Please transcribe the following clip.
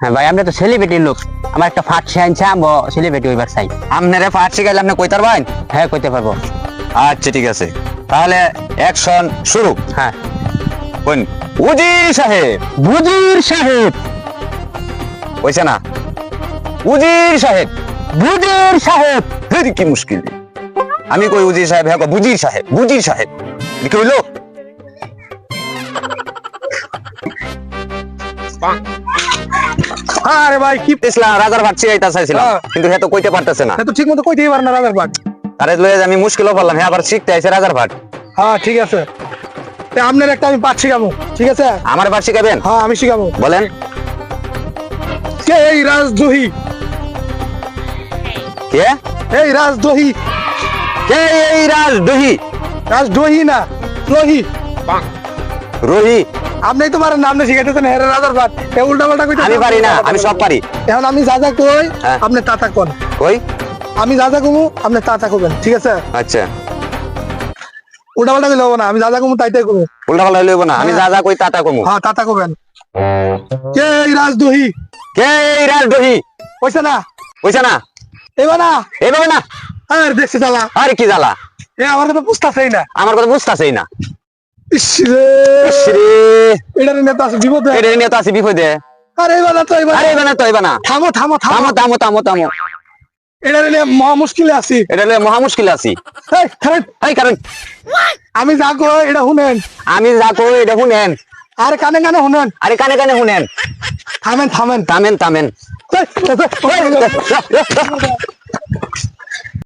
হ্যাঁ ভাই, আমরা তো সেলিব্রিটি লোক, আমার একটা ফাট শিখাইছে, আমি সেলিব্রিটি হইবার চাই। আপনারে পাঠ শিখাইলে আপনি কইতার ভাই? হ্যাঁ, কইতে পারবো। আচ্ছা ঠিক আছে, তাহলে অ্যাকশন শুরু। হ্যাঁ। কোন উজির সাহেব? বুজির সাহেব। কইছে না উজির সাহেব? বুজির সাহেব। হেরি কি মুশকিল, আমি কই উজির সাহেব, হ্যাঁ বুজির সাহেব, বুজির সাহেব কি হইলো? আরে ভাই কি ইসলাম রাজার ভাট শিখাইতে চাইছিলাম, হ্যাঁ। কিন্তু হ্যাঁ তো কইতে পারতেছে না। তো ঠিক মতো কইতেই পারে না রাজার ভাট। আরে লয়ে আমি মুশকিলও পড়লাম, হ্যাঁ আবার শিখতে আইছে রাজার ভাট। হ্যাঁ ঠিক আছে, তা আপনার একটা আমি পাঠ শিখাবো, ঠিক আছে? আমার ভাট শিখাবেন? হ্যাঁ আমি শিখাবো। বলেন। কে এই রাজদ্রোহী? কে এই রাজদ্রোহী। কে এই রাজদ্রোহী? রাজদ্রোহী না, দ্রোহী। রোহি? আপনি তো পারেন না, আপনি শিখাইতেছেন হ্যাঁ রাজার ভাট, এ উল্টা পাল্টা কইতে। আমি পারি না, আমি সব পারি। এখন আমি যা যা কই হ্যাঁ। আপনি তা তা কোন। কই? আমি যা যা কমু আপনি তা তা কবেন, ঠিক আছে? আচ্ছা, উল্টা পাল্টা কইলে হবে না, আমি যা যা কমু তাই তাই কমু। উল্টা পাল্টা হইব না, আমি যা যা কই তা তা কমু। হ্যাঁ তা তা কবেন। কে এই রাজদ্রোহী? কে এই রাজদ্রোহী? কইছে না? কইছে না? এবার না, এইভাবে না। আর দেখছে জ্বালা, আরে কি জ্বালা, এ আমার কথা বুঝতেছেই না। আমার কথা বুঝতাছেই না। ইস রে, ইস রে, এটার নেতা আছে বিপদে। এটা নিয়ে তো আছি বিপদে। আরে এবার না তো, এবার আরে এবার না তো, এবার না। থামো থামো থামো, থামো থামো থামো থামো, এটার নিয়ে মহা মুশকিলে আছি। এটা লইয়া মহা মুশকিল আছি। এই, খারেন, এই কারণ আমি যা কই এটা শুনেন, আমি যা কই এটা শুনেন। আর কানে কানে শুনেন। আরে কানে কানে শুনেন। থামেন থামেন। থামেন থামেন। এই, এই, এই, এই, এই, এই,